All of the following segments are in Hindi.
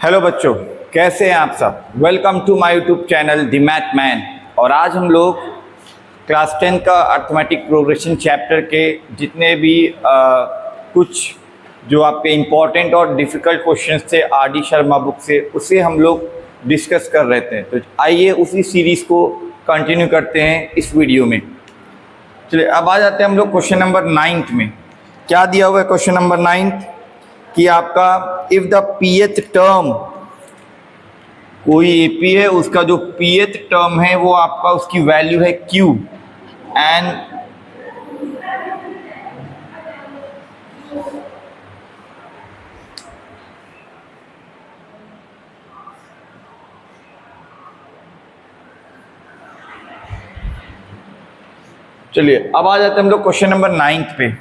हेलो बच्चों, कैसे हैं आप सब। Welcome to my YouTube channel the math man. और आज हम लोग क्लास 10 का अर्थमेटिक प्रोग्रेशन चैप्टर के जितने भी कुछ जो आपके इम्पोर्टेंट और डिफ़िकल्ट क्वेश्चंस थे आर डी शर्मा बुक से, उसे हम लोग डिस्कस कर रहे थे। तो आइए उसी सीरीज़ को कंटिन्यू करते हैं इस वीडियो में। चलिए अब आ जाते हैं हम लोग क्वेश्चन नंबर 9 में। क्या दिया हुआ है क्वेश्चन नंबर 9 कि आपका इफ द pth टर्म, कोई एपी है, उसका जो pth टर्म है वो आपका उसकी वैल्यू है q एंड चलिए अब आ जाते हैं हम लोग क्वेश्चन नंबर 9 पे।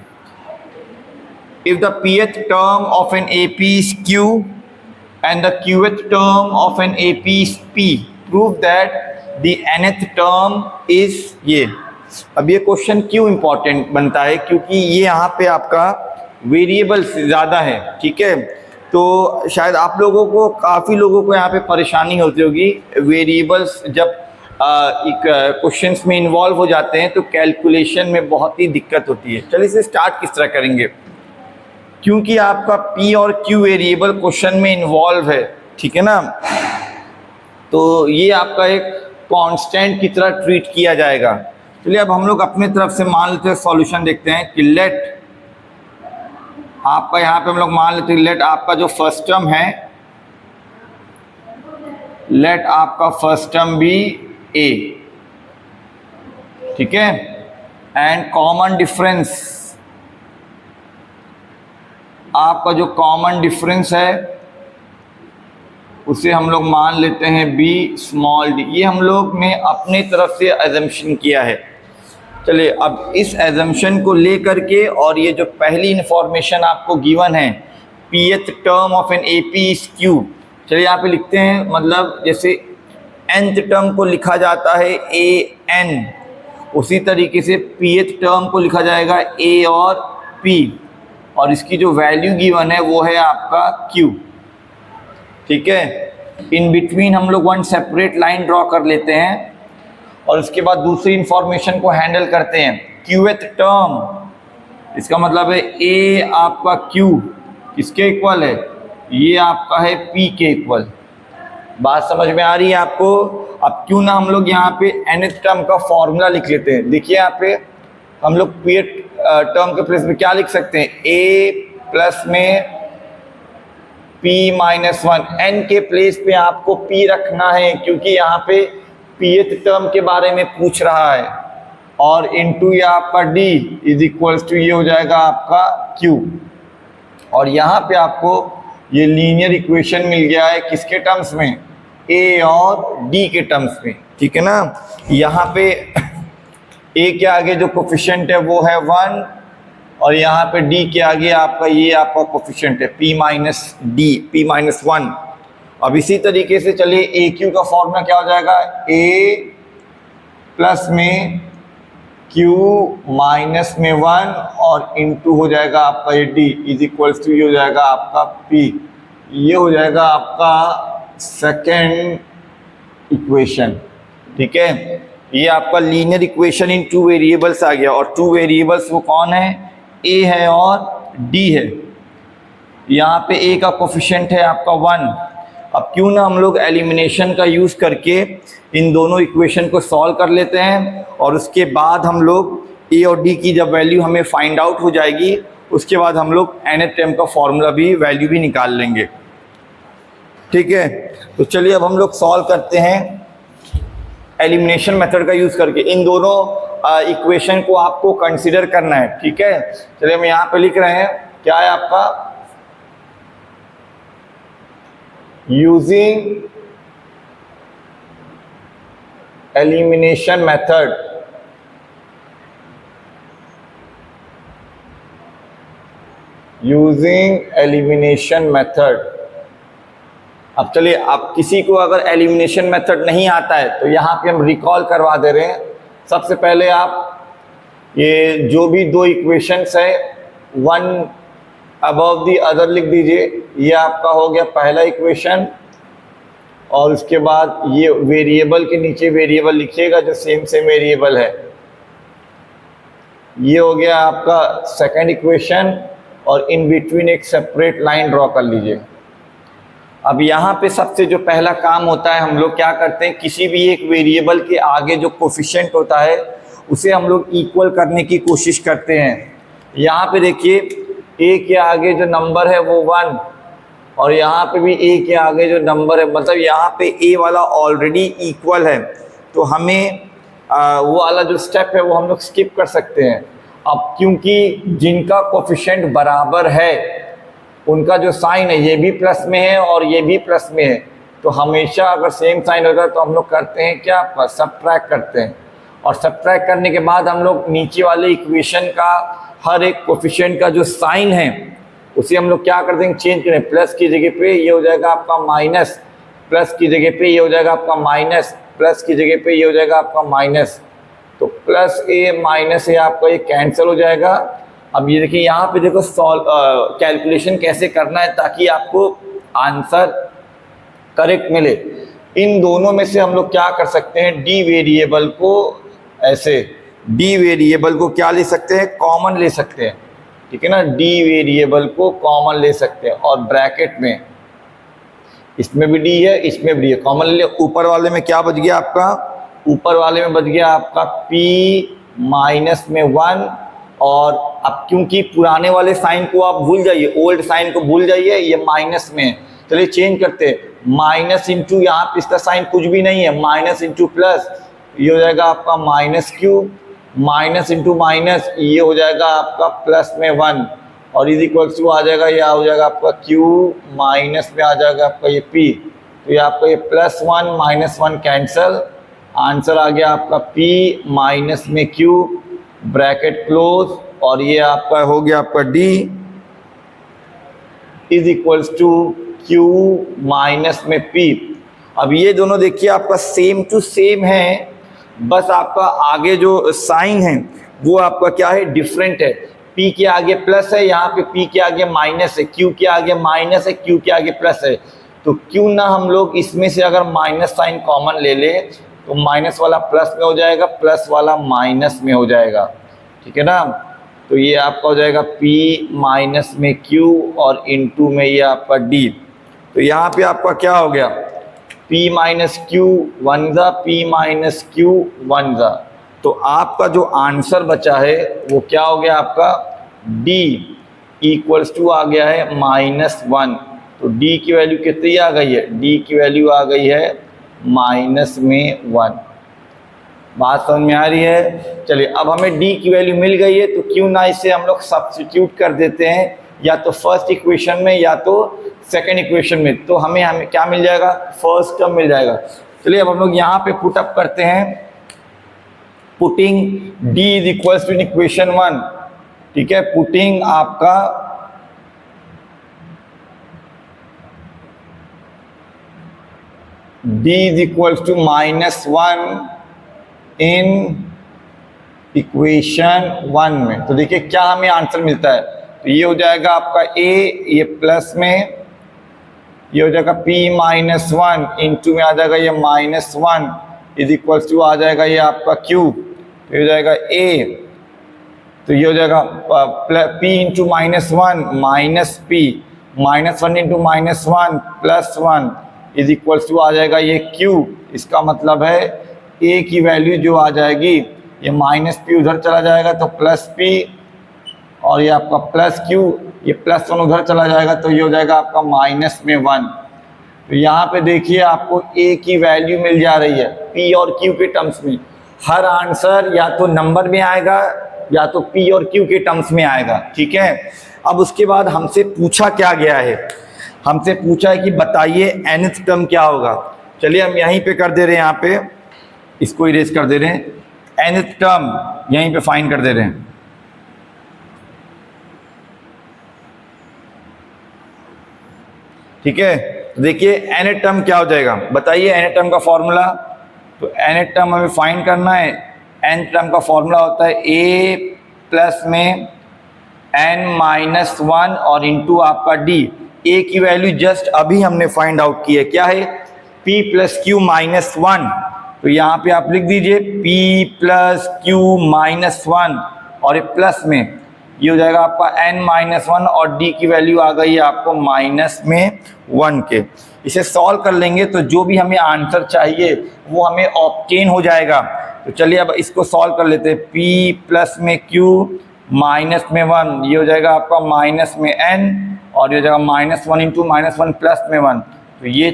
If the pth term of an AP is Q and the qth term of an AP is P, prove that the nth term is ये। अब ये क्वेश्चन क्यों इम्पोर्टेंट बनता है, क्योंकि ये यहाँ पे आपका वेरिएबल्स ज़्यादा है, ठीक है। तो शायद आप लोगों को, काफ़ी लोगों को यहाँ पे परेशानी होती होगी। वेरिएबल्स जब क्वेश्चंस में इन्वॉल्व हो जाते हैं तो कैलकुलेशन में बहुत ही दिक्कत होती है। चलिए इसे स्टार्ट किस तरह करेंगे। क्योंकि आपका P और Q वेरिएबल क्वेश्चन में इन्वॉल्व है, ठीक है ना, तो ये आपका एक कांस्टेंट की तरह ट्रीट किया जाएगा। चलिए अब हम लोग अपने तरफ से मान लेते हैं, सॉल्यूशन देखते हैं कि लेट आपका, यहाँ पे हम लोग मान लेते हैं लेट आपका जो फर्स्ट टर्म है, लेट आपका फर्स्ट टर्म भी A, ठीक है, एंड कॉमन डिफरेंस, आपका जो कॉमन डिफरेंस है उसे हम लोग मान लेते हैं बी स्मॉल डी। ये हम लोग ने अपने तरफ से एजम्पशन किया है। चलिए अब इस एजम्पशन को लेकर के, और ये जो पहली इंफॉर्मेशन आपको गिवन है pth term of an AP is Q, चलिए यहाँ पे लिखते हैं, मतलब जैसे nth टर्म को लिखा जाता है ए एन, उसी तरीके से pth टर्म को लिखा जाएगा ए और p, और इसकी जो वैल्यू गिवन है वो है आपका Q, ठीक है। इन बिटवीन हम लोग वन सेपरेट लाइन ड्रॉ कर लेते हैं और उसके बाद दूसरी इंफॉर्मेशन को हैंडल करते हैं। Qth टर्म, इसका मतलब है A आपका Q किसके इक्वल है, ये आपका है P के इक्वल। बात समझ में आ रही है आपको। अब क्यों ना हम लोग यहाँ पे nth टर्म का फॉर्मूला लिख लेते हैं। देखिए यहाँ पे हम लोग pth टर्म के प्लेस में क्या लिख सकते हैं, a प्लस में p माइनस 1। n के प्लेस पे आपको p रखना है क्योंकि यहाँ पे pth टर्म के बारे में पूछ रहा है, और इनटू ये आपका d इज इक्वल्स टू ये हो जाएगा आपका q। और यहाँ पे आपको ये लीनियर इक्वेशन मिल गया है किसके टर्म्स में, a और d के टर्म्स में, ठीक है ना। यहाँ पे a के आगे जो कोफिशिएंट है वो है 1, और यहाँ पे d के आगे आपका ये आपका कोफिशिएंट है p माइनस 1। अब इसी तरीके से चलिए ए क्यू का फॉर्मूला क्या हो जाएगा, a प्लस में q माइनस में 1 और इनटू हो जाएगा आपका ये d इज इक्वल्स टू ये हो जाएगा आपका p। ये हो जाएगा आपका सेकेंड इक्वेशन, ठीक है। ये आपका linear equation in two variables आ गया, और टू वेरिएबल्स वो कौन है, a है और d है। यहाँ पे a का कोफिशिएंट है आपका 1। अब क्यों ना हम लोग एलिमिनेशन का यूज़ करके इन दोनों इक्वेशन को सॉल्व कर लेते हैं, और उसके बाद हम लोग a और d की जब वैल्यू हमें फाइंड आउट हो जाएगी, उसके बाद हम लोग nth टर्म का फॉर्मूला भी, वैल्यू भी निकाल लेंगे, ठीक है। तो चलिए अब हम लोग सॉल्व करते हैं एलिमिनेशन मेथड का यूज़ करके। इन दोनों इक्वेशन को आपको कंसीडर करना है, ठीक है। चलिए हम यहाँ पे लिख रहे हैं, क्या है आपका, using elimination method, using elimination method. अब चलिए, आप किसी को अगर एलिमिनेशन मेथड नहीं आता है तो यहाँ पे हम रिकॉल करवा दे रहे हैं। सबसे पहले आप ये जो भी दो इक्वेशंस है 1 अबव दी अदर लिख दीजिए। ये आपका हो गया पहला इक्वेशन, और उसके बाद ये वेरिएबल के नीचे वेरिएबल लिखिएगा जो सेम सेम वेरिएबल है। ये हो गया आपका सेकंड इक्वेशन, और इन बिटवीन एक सेपरेट लाइन ड्रॉ कर लीजिए। अब यहाँ पे सबसे जो पहला काम होता है, हम लोग क्या करते हैं, किसी भी एक वेरिएबल के आगे जो कोफिशिएंट होता है उसे हम लोग इक्वल करने की कोशिश करते हैं। यहाँ पे देखिए a के आगे जो नंबर है वो 1, और यहाँ पे भी a के आगे जो नंबर है, मतलब यहाँ पे a वाला ऑलरेडी इक्वल है, तो हमें वो वाला जो स्टेप है वो हम लोग स्किप कर सकते हैं। अब क्योंकि जिनका कोफिशिएंट बराबर है उनका जो साइन है ये भी प्लस में है और ये भी प्लस में है, तो हमेशा अगर सेम साइन होगा तो हम लोग करते हैं क्या, सबट्रैक्ट करते हैं। और सबट्रैक्ट करने के बाद हम लोग नीचे वाले इक्वेशन का हर एक कोफिशिएंट का जो साइन है उसे हम लोग क्या कर देंगे, चेंज करें। प्लस की जगह पे ये हो जाएगा आपका माइनस, प्लस की जगह पे ये हो जाएगा आपका माइनस, प्लस की जगह पे ये हो जाएगा आपका माइनस। तो प्लस ए माइनस ए आपका ये कैंसिल हो जाएगा। अब ये देखिए यहाँ पे देखो कैलकुलेशन कैसे करना है ताकि आपको आंसर करेक्ट मिले। इन दोनों में से हम लोग क्या कर सकते हैं, डी वेरिएबल को ऐसे, डी वेरिएबल को क्या ले सकते हैं, कॉमन ले सकते हैं, ठीक है ना। डी वेरिएबल को कॉमन ले सकते हैं और ब्रैकेट में इसमें भी डी है इसमें भी डी है, कॉमन ले। ऊपर वाले में क्या बच गया आपका, ऊपर वाले में बच गया आपका p माइनस में 1, और अब क्योंकि पुराने वाले साइन को आप भूल जाइए, ओल्ड साइन को भूल जाइए, ये माइनस में है, चलिए चेंज करते हैं। माइनस इंटू यहाँ पे इसका साइन कुछ भी नहीं है, माइनस इंटू प्लस, ये हो जाएगा आपका minus Q, minus into minus ये हो जाएगा आपका प्लस में 1, और इज इक्वल्स टू आ जाएगा, यह हो जाएगा आपका q माइनस में आ जाएगा आपका ये p, तो ये आपका ये +1 -1 कैंसल, आंसर आ गया आपका p माइनस में q, ब्रैकेट क्लोज, और ये आपका हो गया आपका d is equals to q minus में p। अब ये दोनों देखिए आपका सेम टू सेम है, बस आपका आगे जो साइन है वो आपका क्या है, डिफरेंट है। p के आगे प्लस है, यहाँ पे p के आगे माइनस है, q के आगे माइनस है, q के आगे प्लस है, तो क्यों ना हम लोग इसमें से अगर माइनस साइन कॉमन ले ले तो माइनस वाला प्लस में हो जाएगा, प्लस वाला माइनस में हो जाएगा, ठीक है ना। तो ये आपका हो जाएगा p माइनस में q और इनटू में ये आपका d। तो यहाँ पे आपका क्या हो गया, p माइनस क्यू 1 ज़ा, p माइनस क्यू 1 ज़ा। तो आपका जो आंसर बचा है वो क्या हो गया आपका, d इक्वल्स टू आ गया है -1। तो d की वैल्यू कितनी आ गई है, d की वैल्यू आ गई है -1। बात समझ में आ रही है। चलिए अब हमें d की वैल्यू मिल गई है, तो क्यों ना इसे हम लोग सब्स्टिट्यूट कर देते हैं, या तो फर्स्ट इक्वेशन में या तो सेकेंड इक्वेशन में, तो हमें क्या मिल जाएगा, फर्स्ट टर्म मिल जाएगा। चलिए अब हम लोग यहाँ पे पुट अप करते हैं, putting d is equals to equation 1, ठीक है। पुटिंग आपका d is equals to -1 in equation 1 में, तो देखिए क्या हमें आंसर मिलता है। तो ये हो जाएगा आपका a, ये प्लस में, ये हो जाएगा p -1 इंटू में आ जाएगा ये -1 इज इक्वल्स टू आ जाएगा ये आपका q, तो ये हो जाएगा a, तो ये हो जाएगा p into -1 minus p, -1 into -1 +1 is equals to आ जाएगा ये q। इसका मतलब है a की वैल्यू जो आ जाएगी, ये -p उधर चला जाएगा तो +p, और ये आपका +q, ये +1 उधर चला जाएगा तो ये हो जाएगा आपका -1। तो यहाँ पे देखिए आपको a की वैल्यू मिल जा रही है p और q के टर्म्स में। हर आंसर या तो नंबर में आएगा या तो p और q के टर्म्स में आएगा, ठीक है। अब उसके बाद हमसे पूछा क्या गया है, हमसे पूछा है कि बताइए nth टर्म क्या होगा। चलिए हम यहीं पे कर दे रहे हैं, यहाँ पे इसको इरेज कर दे रहे हैं, nth टर्म यहीं पे फाइंड कर दे रहे हैं। ठीक है, तो देखिए nth टर्म क्या हो जाएगा, बताइए nth टर्म का फॉर्मूला। तो nth टर्म हमें फाइंड करना है, nth टर्म का फॉर्मूला होता है a प्लस में n-1 और इंटू आपका d। a की वैल्यू जस्ट अभी हमने फाइंड आउट की है, क्या है, p प्लस क्यू माइनस 1। तो यहाँ पे आप लिख दीजिए p प्लस क्यू माइनस 1 और ये प्लस में ये हो जाएगा आपका n-1 और d की वैल्यू आ गई है आपको माइनस में 1 के। इसे सॉल्व कर लेंगे तो जो भी हमें आंसर चाहिए वो हमें ऑब्टेन हो जाएगा। तो चलिए अब इसको सॉल्व कर लेते हैं। p प्लस में q माइनस में 1, ये हो जाएगा आपका माइनस में n और ये हो जाएगा -1 इंटू -1 प्लस में 1। तो ये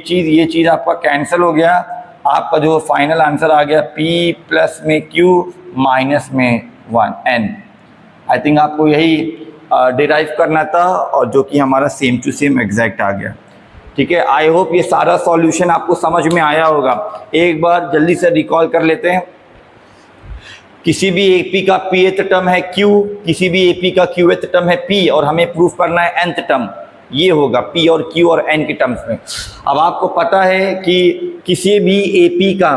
चीज़ आपका कैंसिल हो गया। आपका जो फाइनल आंसर आ गया p प्लस में q माइनस में 1 n। आई थिंक आपको यही डिराइव करना था और जो कि हमारा सेम टू सेम एग्जैक्ट आ गया। ठीक है, आई होप ये सारा सॉल्यूशन आपको समझ में आया होगा। एक बार जल्दी से रिकॉल कर लेते हैं। किसी भी एपी का pth टर्म है q, किसी भी एपी का qth टर्म है p और हमें प्रूफ करना है nth टर्म, ये होगा p और q और n के टर्म्स में। अब आपको पता है कि किसी भी एपी का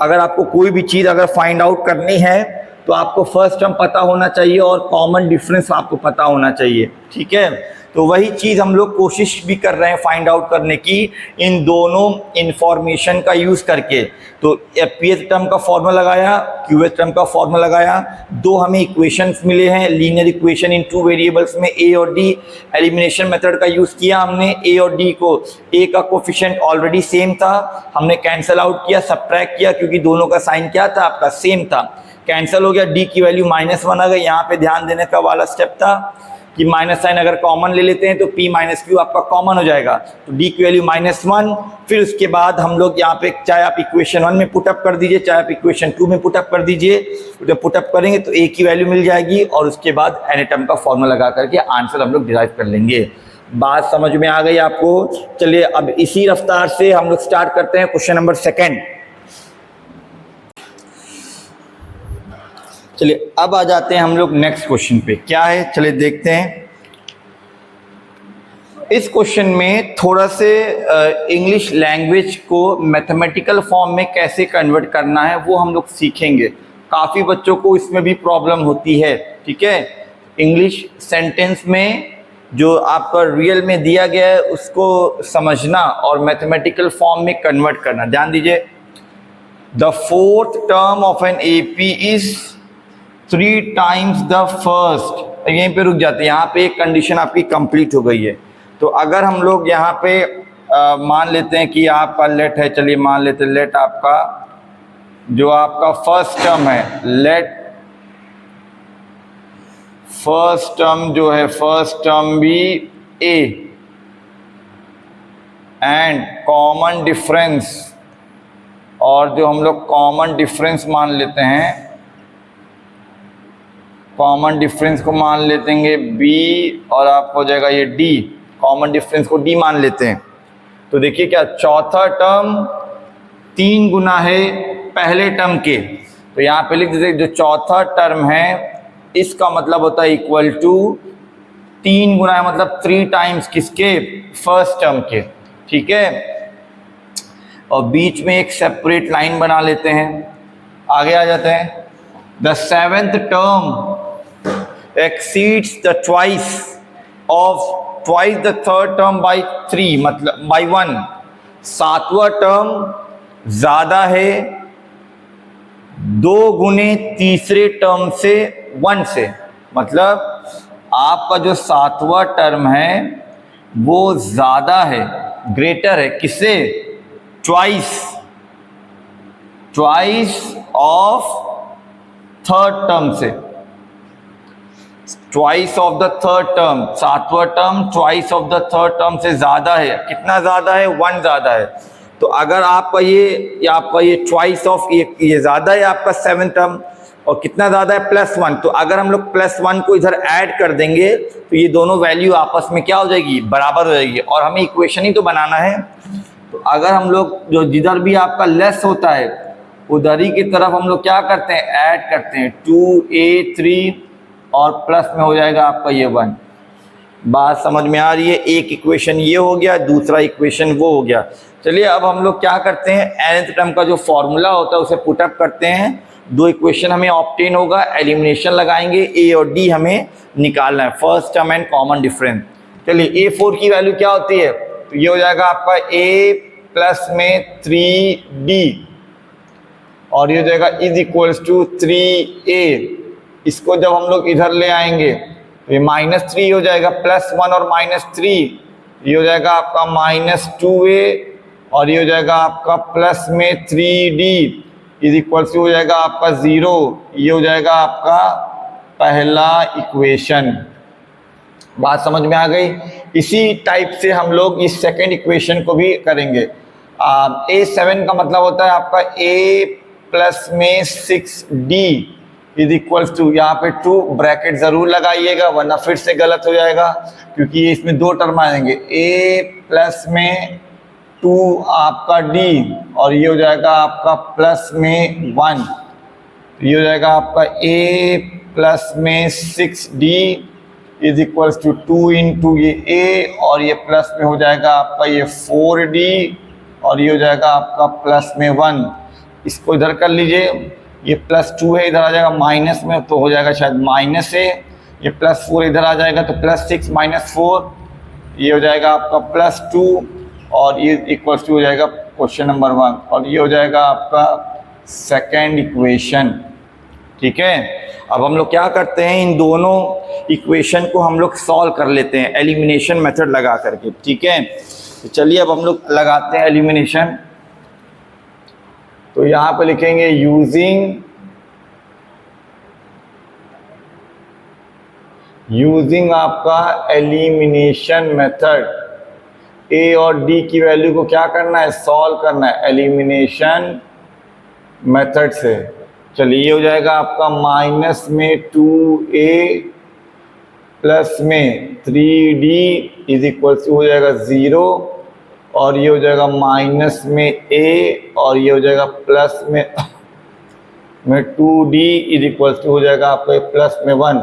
अगर आपको कोई भी चीज़ अगर फाइंड आउट करनी है तो आपको फर्स्ट टर्म पता होना चाहिए और कॉमन डिफरेंस आपको पता होना चाहिए। ठीक है, तो वही चीज़ हम लोग कोशिश भी कर रहे हैं फाइंड आउट करने की इन दोनों इंफॉर्मेशन का यूज़ करके। तो pth टर्म का फॉर्मूला लगाया, qth टर्म का फॉर्मूला लगाया, दो हमें इक्वेशंस मिले हैं, linear equation in two variables में a और d। एलिमिनेशन मेथड का यूज़ किया हमने, a और d को, a का कोफिशिएंट ऑलरेडी सेम था, हमने कैंसिल आउट किया, सबट्रैक्ट किया क्योंकि दोनों का साइन क्या था आपका सेम था, कैंसिल हो गया, d की वैल्यू -1 आ गई। यहाँ पे ध्यान देने का वाला स्टेप था कि माइनस साइन अगर कॉमन ले लेते हैं तो p माइनस क्यू आपका कॉमन हो जाएगा, तो d की वैल्यू -1। फिर उसके बाद हम लोग यहाँ पे चाहे आप इक्वेशन 1 में पुटअप कर दीजिए चाहे आप इक्वेशन 2 में पुटअप कर दीजिए, जब पुटअप करेंगे तो a की वैल्यू मिल जाएगी और उसके बाद n टर्म का फॉर्मूला लगा करके आंसर हम लोग डिराइव कर लेंगे। बात समझ में आ गई आपको? चलिए अब इसी रफ्तार से हम लोग स्टार्ट करते हैं क्वेश्चन नंबर 2। चलिए अब आ जाते हैं हम लोग नेक्स्ट क्वेश्चन पे, क्या है चलिए देखते हैं। इस क्वेश्चन में थोड़ा से इंग्लिश लैंग्वेज को मैथमेटिकल फॉर्म में कैसे कन्वर्ट करना है वो हम लोग सीखेंगे। काफ़ी बच्चों को इसमें भी प्रॉब्लम होती है। ठीक है, इंग्लिश सेंटेंस में जो आपका रियल में दिया गया है उसको समझना और मैथमेटिकल फॉर्म में कन्वर्ट करना। ध्यान दीजिए, the fourth term of an AP is 3 times the first. यहीं पे रुक जाते हैं, यहाँ पे एक कंडीशन आपकी कंप्लीट हो गई है। तो अगर हम लोग यहाँ पे मान लेते हैं कि आपका लेट है, चलिए मान लेते हैं लेट आपका जो आपका फर्स्ट टर्म है, लेट फर्स्ट टर्म जो है फर्स्ट टर्म भी a एंड कॉमन डिफरेंस, और जो हम लोग कॉमन डिफरेंस मान लेते हैं, कॉमन डिफरेंस को मान लेते हैं b और आप हो जाएगा ये d, कॉमन डिफरेंस को d मान लेते हैं। तो देखिए क्या चौथा टर्म 3 गुना है पहले टर्म के, तो यहाँ पे लिख देते जो चौथा टर्म है इसका मतलब होता है इक्वल टू 3 गुना है, मतलब 3 टाइम्स किसके, फर्स्ट टर्म के। ठीक है, और बीच में एक सेपरेट लाइन बना लेते हैं, आगे आ जाते हैं। The 7th term exceeds the twice the third term by 3, मतलब by 1। 7वां टर्म ज्यादा है 2 गुने तीसरे टर्म से 1 से, मतलब आपका जो 7वां टर्म है वो ज्यादा है, ग्रेटर है किससे, ट्वाइस ऑफ थर्ड टर्म से, twice of the third term, 7वां term twice of the third term से ज्यादा है। कितना ज्यादा है, 1 ज्यादा है। तो अगर आपका ये ट्वाइस ऑफ ये ज्यादा है आपका 7th टर्म, और कितना ज्यादा है, +1। तो अगर हम लोग +1 को इधर ऐड कर देंगे तो ये दोनों वैल्यू आपस में क्या हो जाएगी, बराबर हो जाएगी, और हमें इक्वेशन ही तो बनाना है। तो अगर हम लोग जो जिधर भी आपका लेस होता है उधर ही की तरफ हम लोग क्या करते हैं, ऐड करते हैं, 2a3 और प्लस में हो जाएगा आपका ये 1। बात समझ में आ रही है? एक इक्वेशन ये हो गया, दूसरा इक्वेशन वो हो गया। चलिए अब हम लोग क्या करते हैं, nth टर्म का जो फॉर्मूला होता है उसे पुटअप करते हैं, दो इक्वेशन हमें ऑब्टेन होगा, एलिमिनेशन लगाएंगे, ए और डी हमें निकालना है, first term and common difference. चलिए A4 की वैल्यू क्या होती है, तो ये हो जाएगा आपका A प्लस में 3D और ये हो जाएगा इज इक्वल्स टू 3A। इसको जब हम लोग इधर ले आएंगे तो ये -3 हो जाएगा, +1 और -3, ये हो जाएगा आपका -2A और ये हो जाएगा आपका प्लस में 3D इज इक्वल्स टू हो जाएगा आपका 0। ये हो जाएगा आपका पहला इक्वेशन। बात समझ में आ गई। इसी टाइप से हम लोग इस सेकंड इक्वेशन को भी करेंगे। A7 का मतलब होता है आपका A प्लस में 6D इज इक्वल्स टू, यहाँ पे 2 ब्रैकेट जरूर लगाइएगा वरना फिर से गलत हो जाएगा, क्योंकि ये इसमें 2 टर्म आएंगे। A प्लस में 2 आपका D और ये हो जाएगा आपका प्लस में 1, ये हो जाएगा आपका A प्लस में 6D is equals to 2 into ये A और ये प्लस में हो जाएगा आपका ये 4D और ये हो जाएगा आपका प्लस में 1। इसको इधर कर लीजिए, ये +2 है, इधर आ जाएगा माइनस में तो हो जाएगा शायद -A, ये +4 इधर आ जाएगा तो +6 -4, ये हो जाएगा आपका +2 और ये इक्वल्स टू हो जाएगा क्वेश्चन नंबर 1 और ये हो जाएगा आपका सेकेंड इक्वेशन। ठीक है, अब हम लोग क्या करते हैं, इन दोनों इक्वेशन को हम लोग सॉल्व कर लेते हैं एलिमिनेशन मेथड लगा करके। ठीक है, तो चलिए अब हम लोग लगाते हैं एलिमिनेशन। तो यहाँ पे लिखेंगे यूजिंग आपका एलिमिनेशन मेथड, ए और डी की वैल्यू को क्या करना है, सॉल्व करना है एलिमिनेशन मेथड से। चलिए ये हो जाएगा आपका माइनस में 2A प्लस में 3D इज इक्वल टू हो जाएगा 0 और ये हो जाएगा माइनस में A और ये हो जाएगा प्लस में 2D इज इक्वल टू हो जाएगा आपका प्लस में 1।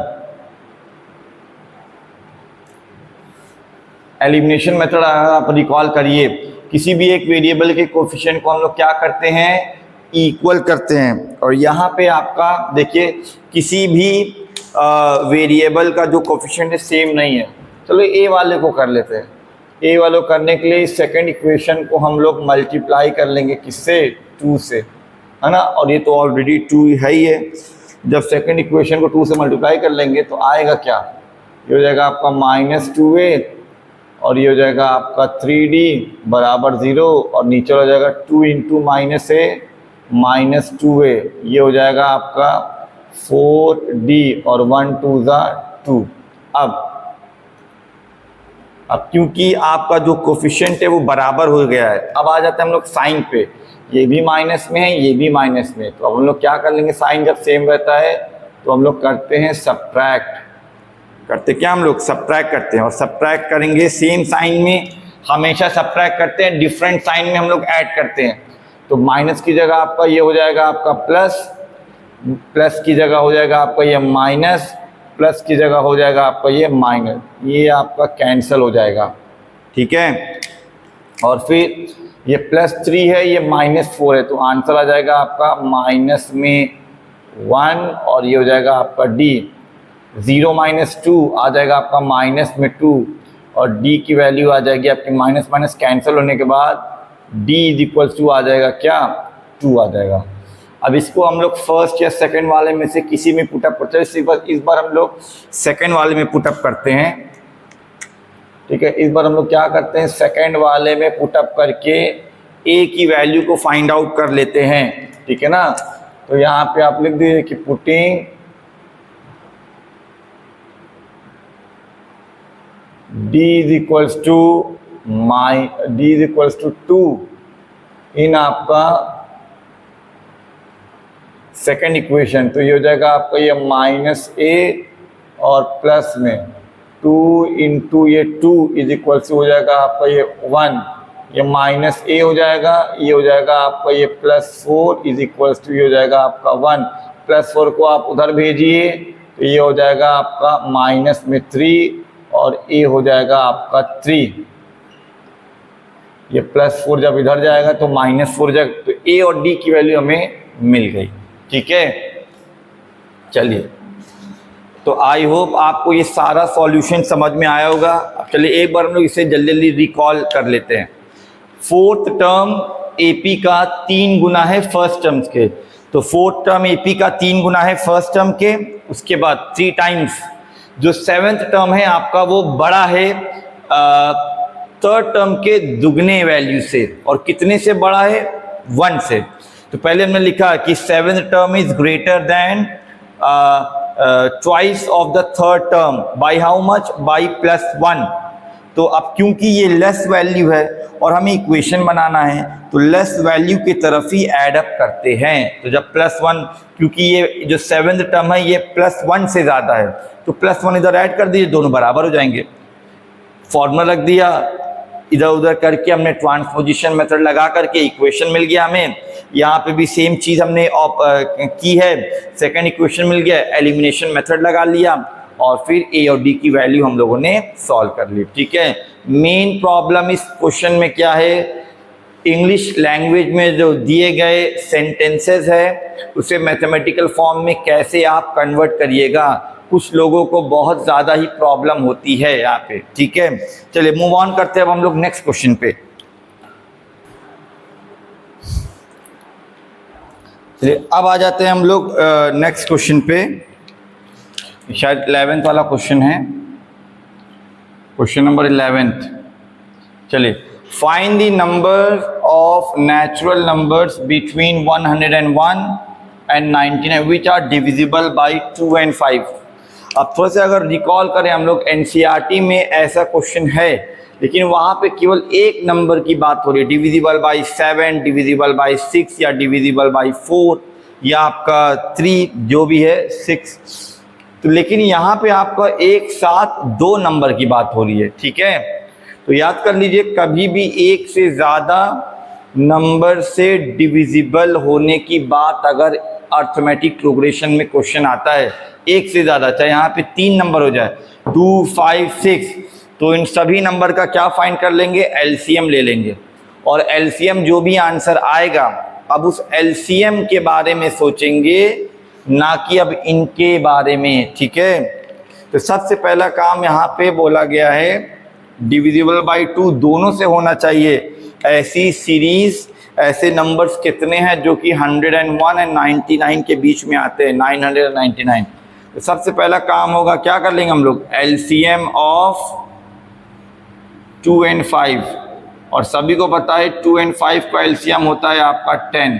एलिमिनेशन मेथड आप रिकॉल करिए, किसी भी एक वेरिएबल के कोफिशिएंट को हम लोग क्या करते हैं, इक्वल करते हैं। और यहाँ पे आपका देखिए किसी भी वेरिएबल का जो कोफिशिएंट है सेम नहीं है। चलो ए वाले को कर लेते हैं। ए वाले को करने के लिए इस सेकंड इक्वेशन को हम लोग मल्टीप्लाई कर लेंगे किससे, 2 से, है ना। और ये तो ऑलरेडी 2 है ही है। जब सेकंड इक्वेशन को 2 से मल्टीप्लाई कर लेंगे तो आएगा क्या, ये हो जाएगा आपका -2A और ये हो जाएगा आपका 3D बराबर 0 और नीचे हो जाएगा 2 इंटू -A -2A, ये हो जाएगा आपका 4D और 1 2 2। अब क्योंकि आपका जो कोफिशिएंट है वो बराबर हो गया है, अब आ जाते हैं हम लोग साइन पे। ये भी माइनस में है, ये भी माइनस में है, तो अब हम लोग क्या कर लेंगे, साइन जब सेम रहता है तो हम लोग करते हैं सब्ट्रैक्ट। करते क्या हम लोग, सब्ट्रैक्ट करते हैं। और सब्ट्रैक्ट करेंगे सेम साइन में, हमेशा सब्ट्रैक्ट करते हैं, डिफरेंट साइन में हम लोग ऐड करते हैं। तो माइनस की जगह आपका ये हो जाएगा आपका प्लस, प्लस की जगह हो जाएगा आपका ये माइनस, प्लस की जगह हो जाएगा आपका ये माइनस, ये आपका कैंसिल हो जाएगा। ठीक है, और फिर ये +3 है, ये -4 है, तो आंसर आ जाएगा आपका माइनस में 1 और ये हो जाएगा आपका D। 0 - 2 आ जाएगा आपका माइनस में 2 और D की वैल्यू आ जाएगी आपकी माइनस माइनस कैंसिल होने के बाद D इज इक्वल टू आ जाएगा क्या, 2 आ जाएगा। अब इसको हम लोग फर्स्ट या सेकंड वाले में से किसी में पुटअप करते हैं। इस बार हम लोग सेकंड वाले में पुटअप करते हैं। ठीक है, इस बार हम लोग क्या करते हैं, सेकंड वाले में पुटअप करके A की वैल्यू को फाइंड आउट कर लेते हैं। ठीक है ना, तो यहाँ पे आप लिख दीजिए कि putting D is equals to 2 in आपका सेकेंड इक्वेशन। तो ये हो जाएगा आपका ये -A और प्लस में 2 इंटू ये 2 इज इक्वल टू हो जाएगा आपका ये 1, ये -A हो जाएगा, ये हो जाएगा आपका ये +4 इज इक्वल टू ये हो जाएगा आपका 1। +4 को आप उधर भेजिए तो ये हो जाएगा आपका माइनस में 3 और A हो जाएगा आपका 3। ये +4 जब इधर जाएगा तो -4 जब, तो A और D की वैल्यू हमें मिल गई। ठीक है, चलिए, तो आई होप आपको ये सारा सॉल्यूशन समझ में आया होगा। अब चलिए एक बार हम लोग इसे जल्दी जल्दी रिकॉल कर लेते हैं। फोर्थ टर्म एपी का 3 गुना है फर्स्ट टर्म्स के, तो फोर्थ टर्म एपी का 3 गुना है फर्स्ट टर्म के, उसके बाद 3 टाइम्स जो सेवेंथ टर्म है आपका वो बड़ा है थर्ड टर्म के दुगने वैल्यू से, और कितने से बड़ा है? 1 से। तो पहले हमने लिखा कि seventh term is greater than twice of the third term by how much? By +1। तो अब क्योंकि ये लेस वैल्यू है और हमें इक्वेशन बनाना है तो लेस वैल्यू की तरफ ही ऐड अप करते हैं। तो जब +1, क्योंकि ये जो सेवेंथ टर्म है ये +1 से ज़्यादा है, तो +1 इधर ऐड कर दीजिए, दोनों बराबर हो जाएंगे। फॉर्मूला रख दिया, इधर उधर करके हमने ट्रांसपोजिशन मेथड लगा करके इक्वेशन मिल गया हमें। यहाँ पे भी सेम चीज़ हमने की है, सेकंड इक्वेशन मिल गया, एलिमिनेशन मेथड लगा लिया और फिर ए और डी की वैल्यू हम लोगों ने सॉल्व कर ली। ठीक है, मेन प्रॉब्लम इस क्वेश्चन में क्या है? इंग्लिश लैंग्वेज में जो दिए गए सेंटेंसेस है उसे मैथमेटिकल फॉर्म में कैसे आप कन्वर्ट करिएगा, कुछ लोगों को बहुत ज़्यादा ही प्रॉब्लम होती है यहाँ पे। ठीक है, चलिए मूव ऑन करते हैं अब हम लोग नेक्स्ट क्वेश्चन पे। चलिए अब आ जाते हैं हम लोग नेक्स्ट क्वेश्चन पे, शायद 11th वाला क्वेश्चन है, क्वेश्चन नंबर 11th। चलिए, find the number of natural numbers between 101 and 99 which are divisible by 2 and 5। अब थोड़ा सा अगर रिकॉल करें हम लोग, एनसीईआरटी में ऐसा क्वेश्चन है लेकिन वहाँ पे केवल एक नंबर की बात हो रही है, डिविजिबल बाय 7, डिविजिबल बाय 6 या डिविजिबल बाय 4 या आपका 3 जो भी है 6। तो लेकिन यहाँ पे आपका एक साथ 2 नंबर की बात हो रही है। ठीक है, तो याद कर लीजिए कभी भी एक से ज़्यादा नंबर से डिविजिबल होने की बात अगर अर्थमेटिक प्रोग्रेशन में क्वेश्चन आता है, एक से ज़्यादा, चाहे यहाँ पे 3 नंबर हो जाए 2, 5, 6, तो इन सभी नंबर का क्या फाइंड कर लेंगे? एलसीएम ले लेंगे, और एलसीएम जो भी आंसर आएगा अब उस एलसीएम के बारे में सोचेंगे, ना कि अब इनके बारे में। ठीक है, तो सबसे पहला काम यहाँ पे बोला गया है डिविजिबल बाय 2 दोनों से होना चाहिए। ऐसी सीरीज, ऐसे नंबर्स कितने हैं जो कि 101 और 99 के बीच में आते हैं? 999। तो सबसे पहला काम होगा, क्या कर लेंगे हम लोग? एलसीएम ऑफ 2 and 5, और सभी को पता है 2 and 5 का एलसीएम होता है आपका 10।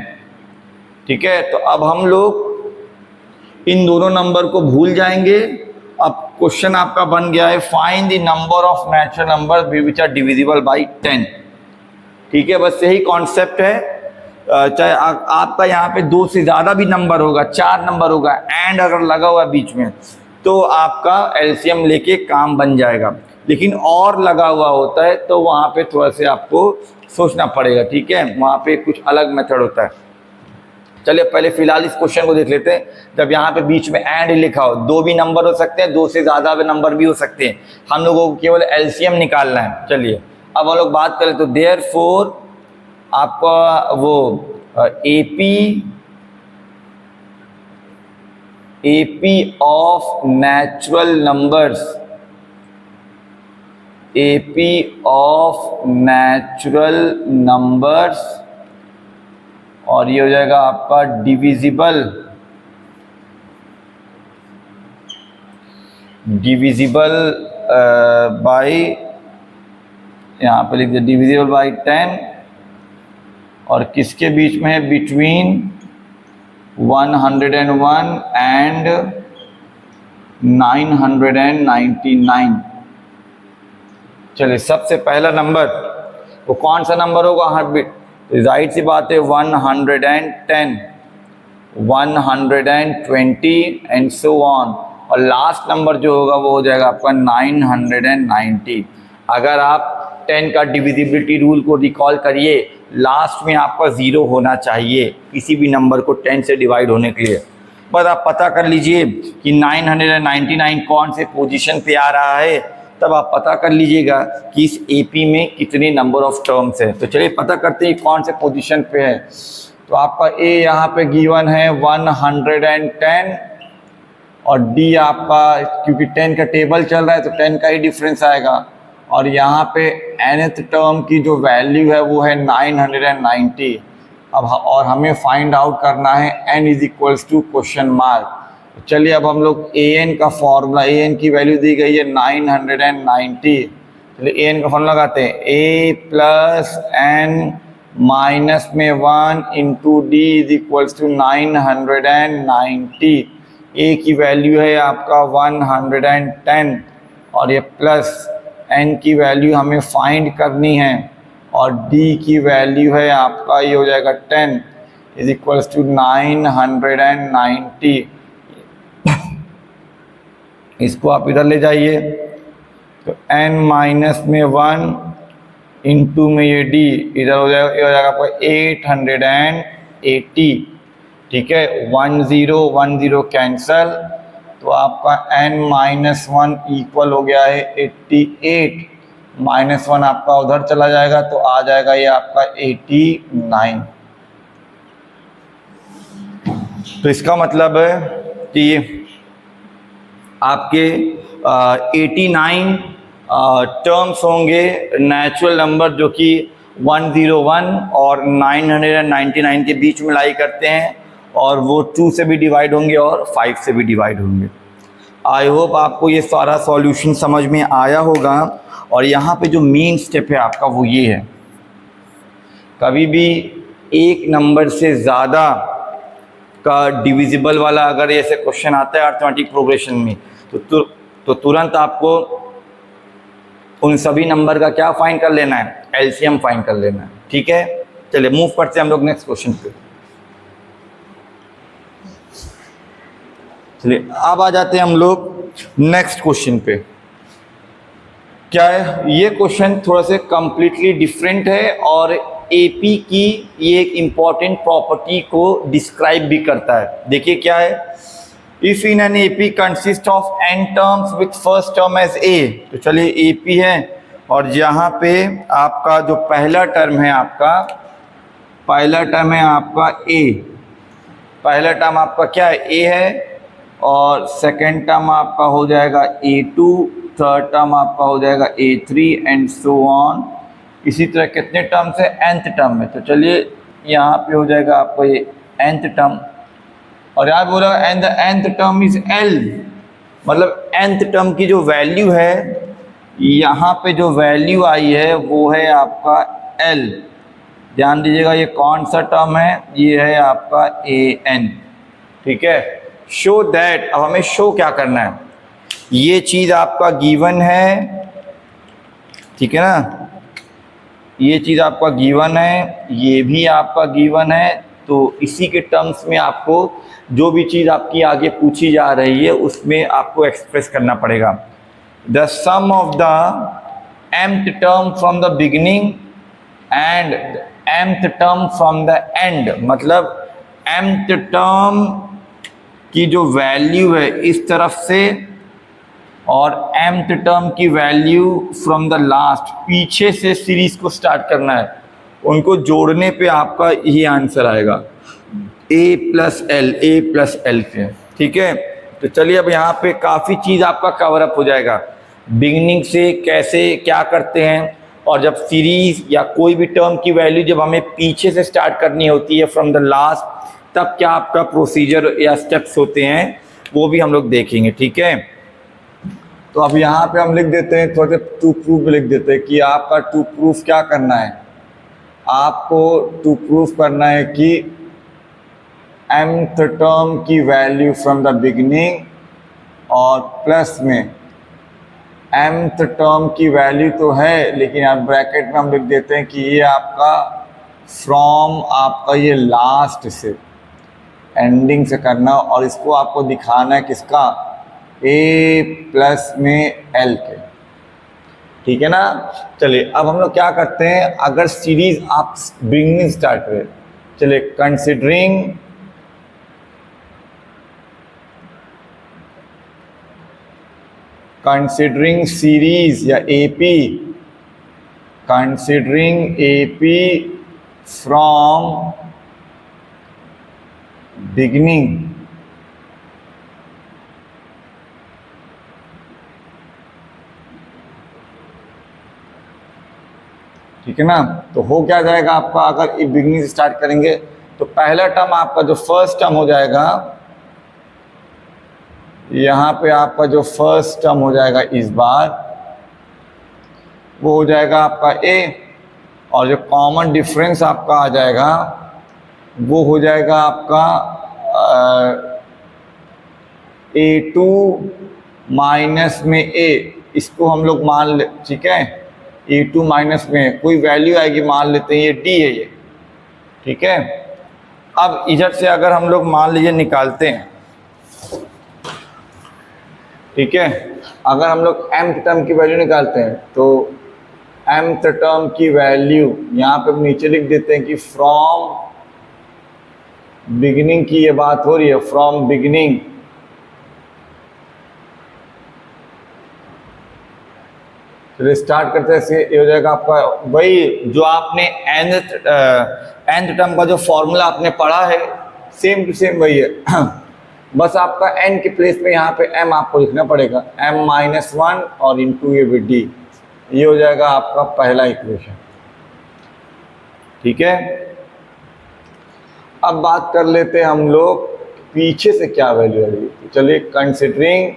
ठीक है, तो अब हम लोग इन दोनों नंबर को भूल जाएंगे। अब क्वेश्चन आपका बन गया है find the number of natural number which are divisible by 10। ठीक है, बस यही कॉन्सेप्ट है। चाहे आपका यहाँ पे 2 से ज़्यादा भी नंबर होगा, 4 नंबर होगा, एंड अगर लगा हुआ बीच में तो आपका एलसीएम लेके काम बन जाएगा। लेकिन और लगा हुआ होता है तो वहाँ पे थोड़ा सा आपको सोचना पड़ेगा। ठीक है, वहाँ पे कुछ अलग मेथड होता है। चलिए पहले फिलहाल इस क्वेश्चन को देख लेते हैं। जब यहाँ पे बीच में एंड लिखा हो, 2 भी नंबर हो सकते हैं, 2 से ज़्यादा भी नंबर भी हो सकते हैं, हम लोगों को केवल एलसीएम निकालना है। चलिए अब हम लोग बात करें तो देयरफॉर आपका वो AP of natural numbers, AP of natural numbers, और ये हो जाएगा आपका डिविजिबल बाय, यहाँ पे लिख दिया डिविजिबल बाय 10, और किसके बीच में है? Between 101 and 999। चलिए सबसे पहला नंबर वो कौन सा नंबर होगा? हार्ट बीट, जाहिर सी बात है 110, 120 एंड सो ऑन, और लास्ट नंबर जो होगा वो हो जाएगा आपका 990। अगर आप 10 का डिविजिबिलिटी रूल को रिकॉल करिए, लास्ट में आपका 0 होना चाहिए किसी भी नंबर को 10 से डिवाइड होने के लिए। बस आप पता कर लीजिए कि 999 कौन से पोजीशन पे आ रहा है, तब आप पता कर लीजिएगा कि इस एपी में कितने नंबर ऑफ टर्म्स है। तो चलिए पता करते हैं कौन से पोजीशन पे है। तो आपका ए यहाँ पे गिवन है 110, और डी आपका क्योंकि 10 का टेबल चल रहा है तो 10 का ही डिफरेंस आएगा। और यहाँ पे nth टर्म की जो वैल्यू है वो है 990। अब और हमें फाइंड आउट करना है n is equals to question mark. चलिए अब हम लोग an का फॉर्मूला, an की वैल्यू दी गई है 990। चलिए an का फॉर्मूला लगाते हैं, a प्लस n माइनस में 1 into d is equals to 990। a की वैल्यू है आपका 110 और ये प्लस n की वैल्यू हमें फाइंड करनी है और d की वैल्यू है आपका ये हो जाएगा 10 इज इक्वल्स टू 990। इसको आप इधर ले जाइए तो n माइनस में 1 इंटू में ये d इधर हो जाएगा, ये हो जाएगा आपका 880। ठीक है, 1 0 कैंसल तो आपका n माइनस 1 इक्वल हो गया है 88। माइनस 1 आपका उधर चला जाएगा तो आ जाएगा ये आपका 89। तो इसका मतलब है कि आपके 89 टर्म्स होंगे नेचुरल नंबर जो कि 101 और 999 के बीच में लाई करते हैं और वो 2 से भी डिवाइड होंगे और 5 से भी डिवाइड होंगे। आई होप आपको ये सारा सॉल्यूशन समझ में आया होगा। और यहाँ पे जो मेन स्टेप है आपका वो ये है, कभी भी एक नंबर से ज़्यादा का डिविजिबल वाला अगर ऐसे क्वेश्चन आता है अर्थमेटिक प्रोग्रेशन में तो तुरंत आपको उन सभी नंबर का क्या फाइंड कर लेना है, एलसीएम फाइंड कर लेना है। ठीक है, चलिए मूव करते हैं हम लोग नेक्स्ट क्वेश्चन पे। चलिए अब आ जाते हैं हम लोग नेक्स्ट क्वेश्चन पे। क्या है ये क्वेश्चन, थोड़ा सा कंप्लीटली डिफरेंट है और एपी की ये एक इम्पॉर्टेंट प्रॉपर्टी को डिस्क्राइब भी करता है। देखिए क्या है, if in an AP consist of n terms with first term as a, तो चलिए एपी है और यहाँ पे आपका जो पहला टर्म है आपका a, पहला टर्म आपका क्या है a है और सेकेंड टर्म आपका हो जाएगा a2, थर्ड टर्म आपका हो जाएगा a3 एंड सो ऑन। इसी तरह कितने टर्म है, nth टर्म में, तो चलिए यहाँ पे हो जाएगा आपको ये nth टर्म और यहाँ बोला and the nth term is l, मतलब nth टर्म की जो वैल्यू है यहाँ पे जो वैल्यू आई है वो है आपका l। ध्यान दीजिएगा ये कौन सा टर्म है, ये है आपका an। ठीक है, शो दैट, अब हमें शो क्या करना है, ये चीज़ आपका गिवन है, ठीक है ना, ये चीज़ आपका गिवन है, ये भी आपका गिवन है, तो इसी के टर्म्स में आपको जो भी चीज़ आपकी आगे पूछी जा रही है उसमें आपको एक्सप्रेस करना पड़ेगा। The sum of the mth term from the beginning and mth term from the end, मतलब mth टर्म की जो वैल्यू है इस तरफ से और mth टर्म की वैल्यू फ्रॉम द लास्ट, पीछे से सीरीज को स्टार्ट करना है, उनको जोड़ने पे आपका ये आंसर आएगा a प्लस एल के। ठीक है, तो चलिए अब यहाँ पे काफ़ी चीज़ आपका कवर अप हो जाएगा, बिगिनिंग से कैसे क्या करते हैं और जब सीरीज या कोई भी टर्म की वैल्यू जब हमें पीछे से स्टार्ट करनी होती है फ्रॉम द लास्ट, तब क्या आपका प्रोसीजर या स्टेप्स होते हैं वो भी हम लोग देखेंगे। ठीक है, तो अब यहाँ पे हम लिख देते हैं, थोड़े टू प्रूफ लिख देते हैं कि आपका टू प्रूफ क्या करना है, आपको टू प्रूफ करना है कि mth टर्म की वैल्यू फ्रॉम द बिगिनिंग और प्लस में mth टर्म की वैल्यू तो है लेकिन आप ब्रैकेट में हम लिख देते हैं कि ये आपका फ्रॉम आपका ये लास्ट से एंडिंग से करना और इसको आपको दिखाना है किसका, a प्लस में l के। ठीक है ना, चलिए अब हम लोग क्या करते हैं, अगर सीरीज आप बिगिनिंग स्टार्ट करें, चलिए कंसिडरिंग सीरीज या AP, considering AP from beginning ठीक है ना। तो हो क्या जाएगा आपका, अगर बिगनिंग से स्टार्ट करेंगे तो पहला टर्म आपका जो फर्स्ट टर्म हो जाएगा, यहाँ पे आपका जो फर्स्ट टर्म हो जाएगा इस बार वो हो जाएगा आपका ए, और जो कॉमन डिफरेंस आपका आ जाएगा वो हो जाएगा आपका A2 माइनस में ए, इसको हम लोग मान ले, ठीक है। A2 माइनस में कोई वैल्यू आएगी, मान लेते हैं ये D है ये, ठीक है। अब इधर से अगर हम लोग मान लीजिए निकालते हैं, ठीक है, अगर हम लोग mth टर्म की वैल्यू निकालते हैं तो mth टर्म की वैल्यू यहाँ पे नीचे लिख देते हैं कि फ्रॉम बिगिनिंग की ये बात हो रही है, फ्रॉम बिगिनिंग चलिए स्टार्ट करते हैं। ऐसे ये हो जाएगा आपका वही जो आपने nth टर्म का जो फॉर्मूला आपने पढ़ा है सेम टू सेम वही है बस आपका n के प्लेस में यहाँ पे m आपको लिखना पड़ेगा, m-1 और इंटू ये भी d, ये हो जाएगा आपका पहला इक्वेशन, ठीक है। अब बात कर लेते हैं हम लोग पीछे से क्या वैल्यू आ रही है। चलिए कंसिडरिंग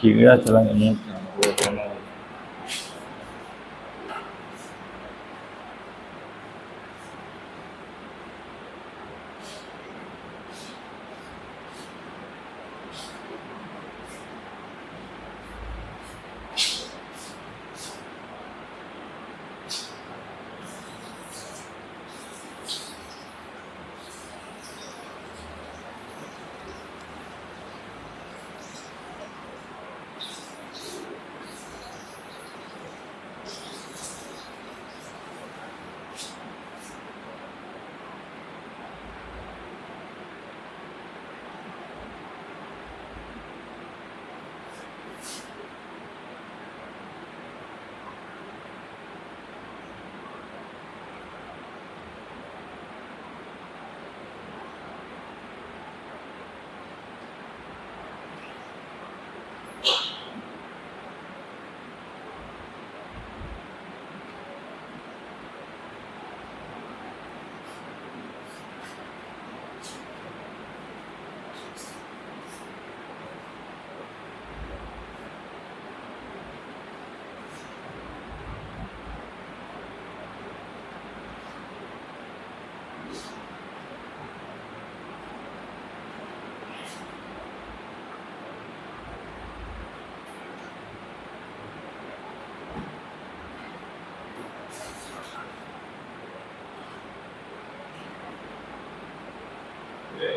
कीड़ा चला गया।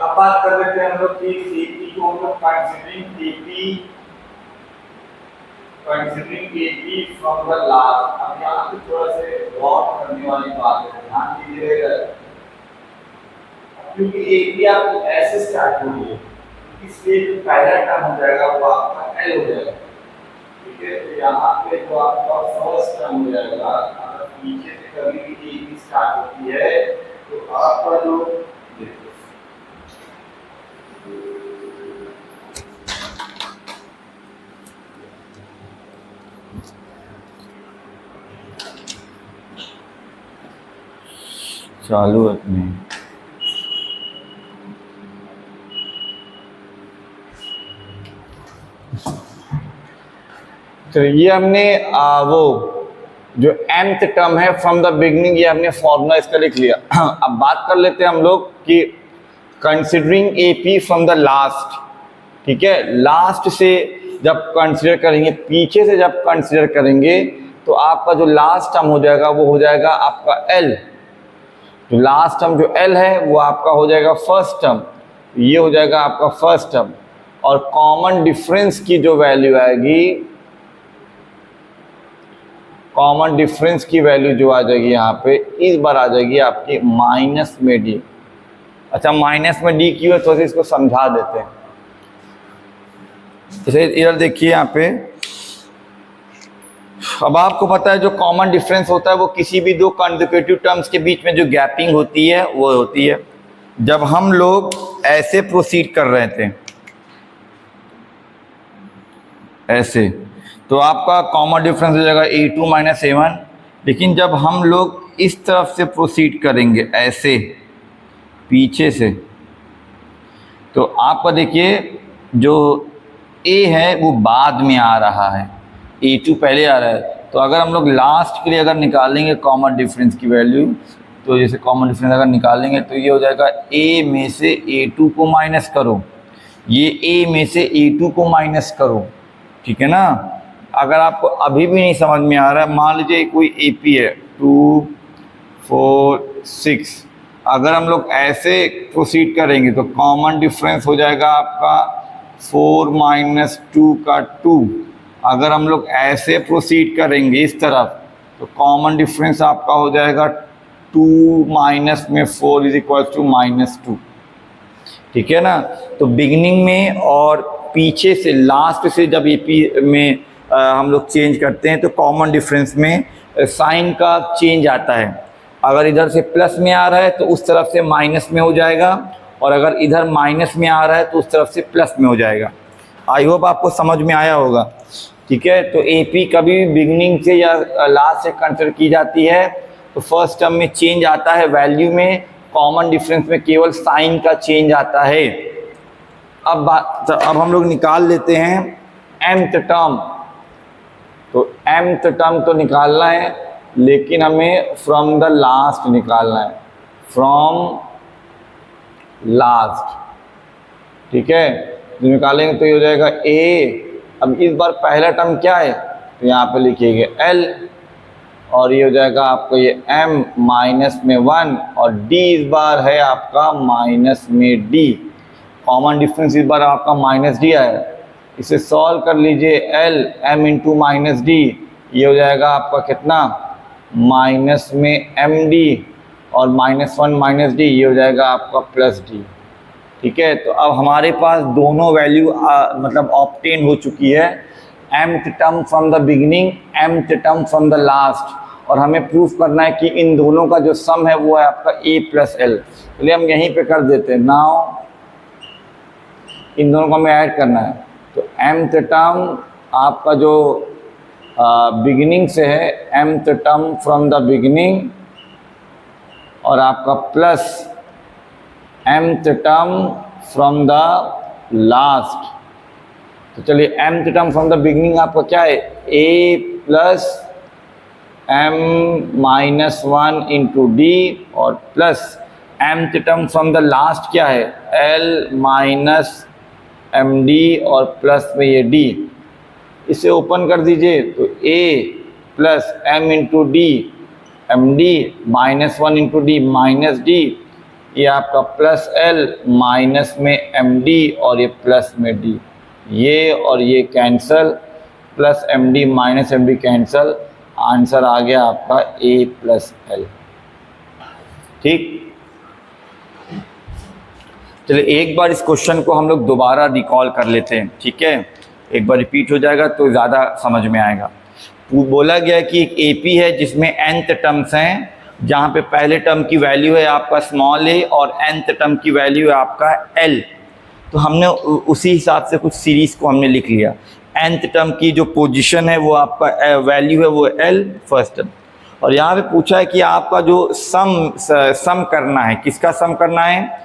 अब बात कर लेते हैं हम लोग कि CP को हम लोग considering AP from the last. अब यहाँ पे थोड़ा से गौर करने वाली बात है, ध्यान दीजिएगा, क्योंकि AP आपको ऐसे स्टार्ट हो रही है, इसलिए जो पहला टर्म हो जाएगा वो आपका L हो जाएगा, ठीक है। तो यहाँ पे जो आपका फर्स्ट टर्म हो जाएगा, अगर पीछे से कभी भी AP स्टार्ट होती है तो आपका जो चालू अपने तो ये हमने वो जो mth टर्म है फ्रॉम द बिगनिंग, ये हमने फॉर्मूला इसका लिख लिया। अब बात कर लेते हैं हम लोग कि considering AP from the last, ठीक है। लास्ट से जब कंसिडर करेंगे, पीछे से जब कंसिडर करेंगे तो आपका जो लास्ट टर्म हो जाएगा वो हो जाएगा आपका L। जो लास्ट टर्म जो L है वो आपका हो जाएगा फर्स्ट टर्म, ये हो जाएगा आपका फर्स्ट टर्म। और कॉमन डिफरेंस की जो वैल्यू आएगी, कॉमन डिफरेंस की वैल्यू जो आ जाएगी यहाँ पे इस बार आ जाएगी आपकी माइनस में D। अच्छा, माइनस में D क्यों है, तो इसको समझा देते हैं। जैसे इधर देखिए यहाँ पे, अब आपको पता है जो कॉमन डिफरेंस होता है वो किसी भी दो कंसेक्यूटिव टर्म्स के बीच में जो गैपिंग होती है वो होती है। जब हम लोग ऐसे प्रोसीड कर रहे थे, ऐसे, तो आपका कॉमन डिफरेंस हो जाएगा A2 माइनस A1। लेकिन जब हम लोग इस तरफ से प्रोसीड करेंगे ऐसे पीछे से, तो आपका देखिए जो A है वो बाद में आ रहा है, A2 पहले आ रहा है। तो अगर हम लोग लास्ट के लिए अगर निकालेंगे कॉमन डिफरेंस की वैल्यू, तो जैसे कॉमन डिफरेंस अगर निकालेंगे तो ये हो जाएगा A में से A2 को माइनस करो, ये A में से A2 को माइनस करो, ठीक है ना। अगर आपको अभी भी नहीं समझ में आ रहा है, मान लीजिए कोई AP है 2 4 6, अगर हम लोग ऐसे प्रोसीड करेंगे तो कॉमन डिफरेंस हो जाएगा आपका 4 माइनस 2 का 2। अगर हम लोग ऐसे प्रोसीड करेंगे इस तरफ तो कॉमन डिफरेंस आपका हो जाएगा 2 माइनस में 4 इज इक्वल टू माइनस 2, ठीक है ना। तो बिगिनिंग में और पीछे से लास्ट से जब AP में हम लोग चेंज करते हैं तो कॉमन डिफरेंस में साइन का चेंज आता है। अगर इधर से प्लस में आ रहा है तो उस तरफ से माइनस में हो जाएगा, और अगर इधर माइनस में आ रहा है तो उस तरफ से प्लस में हो जाएगा। आई होप आपको समझ में आया होगा, ठीक है। तो AP कभी भी बिगिनिंग से या लास्ट से कंसिडर की जाती है, तो फर्स्ट टर्म में चेंज आता है वैल्यू में, कॉमन डिफरेंस में केवल साइन का चेंज आता है। अब हम लोग निकाल लेते हैं mth टर्म। तो mth टर्म तो निकालना है, लेकिन हमें फ्रॉम द लास्ट निकालना है, फ्रॉम लास्ट, ठीक है। तो निकालेंगे तो ये हो जाएगा A। अब इस बार पहला टर्म क्या है, तो यहाँ पे लिखिएगा L, और ये हो जाएगा आपको ये M माइनस में 1, और D इस बार है आपका माइनस में D। कॉमन डिफरेंस इस बार आपका माइनस D आया, इसे सॉल्व कर लीजिए। L M into minus D, ये हो जाएगा आपका कितना, माइनस में MD, और माइनस 1 माइनस D, ये हो जाएगा आपका प्लस D, ठीक है। तो अब हमारे पास दोनों वैल्यू मतलब ऑब्टेन हो चुकी है, mth term from the beginning, mth term from the last, और हमें प्रूफ करना है कि इन दोनों का जो सम है वो है आपका A प्लस L। चलिए हम यहीं पे कर देते हैं। नाउ इन दोनों को हमें ऐड करना है, तो mth टर्म आपका जो बिगिनिंग से है, mth term from the beginning, और आपका plus mth term from the last. तो चलिए mth term from the beginning आपका क्या है, A plus M minus 1 into D, और plus mth term from the last क्या है, L माइनस MD, और प्लस में ये D। इसे ओपन कर दीजिए तो A plus M into D MD minus 1 into D minus D, ये आपका प्लस L माइनस में MD, और ये प्लस में D, ये और ये cancel, plus MD minus MD cancel, answer आ गया आपका A प्लस L, ठीक। चलिए एक बार इस क्वेश्चन को हम लोग दोबारा रिकॉल कर लेते हैं, ठीक है। एक बार रिपीट हो जाएगा तो ज़्यादा समझ में आएगा। बोला गया कि एक AP है जिसमें nth टर्म्स हैं, जहाँ पे पहले टर्म की वैल्यू है आपका स्मॉल a और nth टर्म की वैल्यू है आपका L। तो हमने उसी हिसाब से कुछ सीरीज़ को हमने लिख लिया। nth टर्म की जो पोजीशन है वो आपका वैल्यू है वो L फर्स्ट टर्म, और यहाँ पे पूछा है कि आपका जो सम करना है, किसका सम करना है,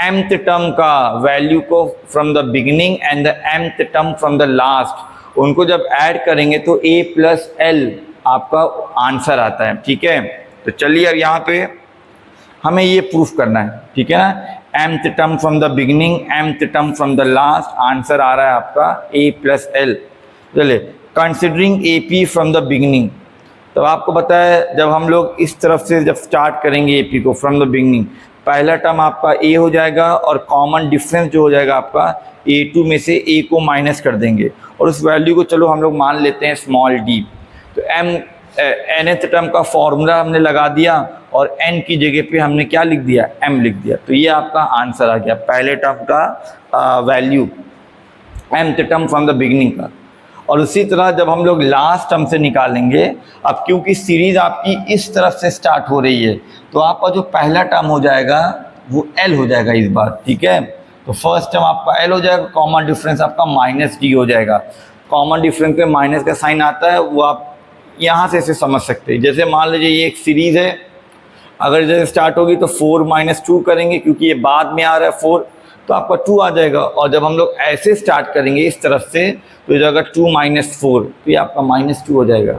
mth टर्म का वैल्यू को from the beginning and the mth term from the last, उनको जब ऐड करेंगे तो A प्लस L आपका आंसर आता है, ठीक है। तो चलिए अब यहाँ पे हमें ये प्रूफ करना है, ठीक है ना। mth term from the beginning, mth term from the last, answer आ रहा है आपका A प्लस L। चलिए considering A P from the beginning. तो आपको पता है जब हम लोग इस तरफ से जब स्टार्ट करेंगे ए पी को फ्रॉम द बिगनिंग, पहला टर्म आपका ए हो जाएगा और कॉमन डिफरेंस जो हो जाएगा आपका A2 में से ए को माइनस कर देंगे और उस वैल्यू को चलो हम लोग मान लेते हैं स्मॉल डी। तो nth टर्म का फॉर्मूला हमने लगा दिया और n की जगह पे हमने क्या लिख दिया, m लिख दिया। तो ये आपका आंसर आ गया पहले टर्म का value mth term from the beginning का। और उसी तरह जब हम लोग लास्ट टर्म से निकालेंगे, अब क्योंकि सीरीज आपकी इस तरफ से स्टार्ट हो रही है तो आपका जो पहला टर्म हो जाएगा वो L हो जाएगा इस बार, ठीक है। तो फर्स्ट टर्म आपका L हो जाएगा, कॉमन डिफरेंस आपका -d हो जाएगा। कॉमन डिफरेंस पे माइनस का साइन आता है, वो आप यहाँ से इसे समझ सकते हैं। जैसे मान लीजिए ये एक सीरीज है, अगर जैसे स्टार्ट होगी तो 4 - 2 करेंगे क्योंकि ये बाद में आ रहा है 4, तो आपका 2 आ जाएगा। और जब हम लोग ऐसे स्टार्ट करेंगे इस तरफ से तो ये जाएगा 2 - 4, तो ये आपका -2 हो जाएगा।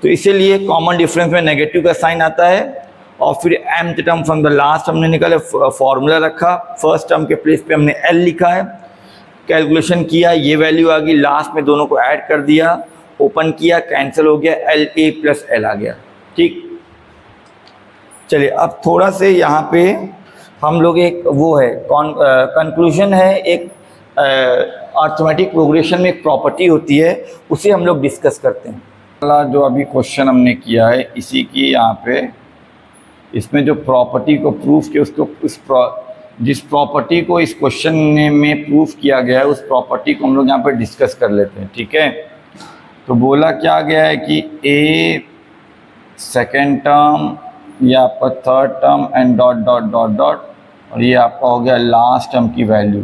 तो इसीलिए कॉमन डिफरेंस में नेगेटिव का साइन आता है। और फिर mth term from the last हमने निकाले, फॉर्मूला रखा, फर्स्ट टर्म के प्लेस पे हमने L लिखा है, कैलकुलेशन किया, ये वैल्यू आ गई, लास्ट में दोनों को ऐड कर दिया, ओपन किया, कैंसिल हो गया, LA + L आ गया, ठीक। चलिए अब थोड़ा से यहाँ पे हम लोग एक वो है कंक्लूजन है, एक अर्थमेटिक प्रोग्रेशन में एक प्रॉपर्टी होती है, उसे हम लोग डिस्कस करते हैं। जो अभी क्वेश्चन हमने किया है इसी की यहाँ पे, इसमें जो प्रॉपर्टी को प्रूफ किया उसको जिस प्रॉपर्टी को इस क्वेश्चन में प्रूफ किया गया है उस प्रॉपर्टी को हम लोग यहाँ पे डिस्कस कर लेते हैं, ठीक है। तो बोला क्या गया है कि A सेकेंड टर्म, ये आपका third term and dot dot dot dot, और ये आपका हो गया लास्ट टर्म की वैल्यू,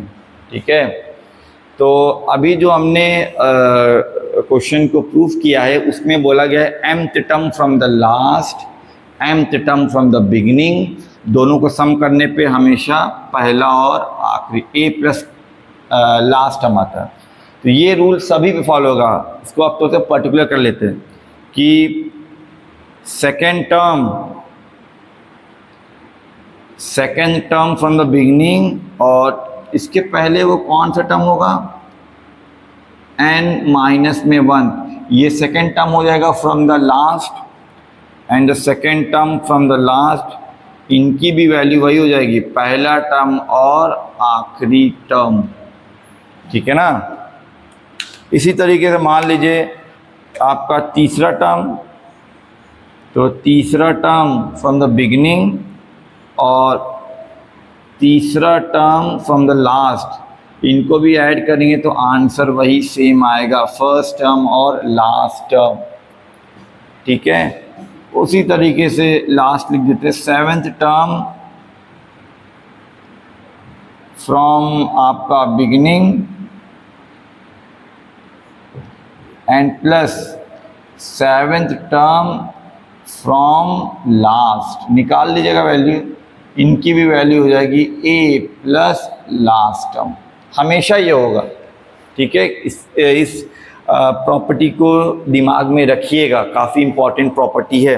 ठीक है। तो अभी जो हमने क्वेश्चन को प्रूफ किया है उसमें बोला गया है mth term from the last, mth term from the beginning, दोनों को सम करने पे हमेशा पहला और आखिरी A प्लस लास्ट टर्म आता है। तो ये रूल सभी पे फॉलो होगा, इसको आप तो पर्टिकुलर कर लेते हैं कि second term from the beginning, और इसके पहले वो कौन सा टर्म होगा, n-1, ये सेकेंड टर्म हो जाएगा from the last, and the second term from the last, इनकी भी वैल्यू वही हो जाएगी, पहला टर्म और आखिरी टर्म, ठीक है ना। इसी तरीके से मान लीजिए आपका तीसरा टर्म, तो तीसरा टर्म फ्रॉम द बिगिनिंग और तीसरा टर्म फ्रॉम द लास्ट, इनको भी ऐड करेंगे तो आंसर वही सेम आएगा, फर्स्ट टर्म और लास्ट टर्म, ठीक है। उसी तरीके से लास्ट लिख देते हैं, सेवेंथ टर्म फ्रॉम आपका beginning and plus seventh term from last, निकाल लीजिएगा वैल्यू, इनकी भी वैल्यू हो जाएगी A प्लस लास्ट टर्म, हमेशा ये होगा, ठीक है। इस प्रॉपर्टी को दिमाग में रखिएगा, काफ़ी इम्पॉर्टेंट प्रॉपर्टी है।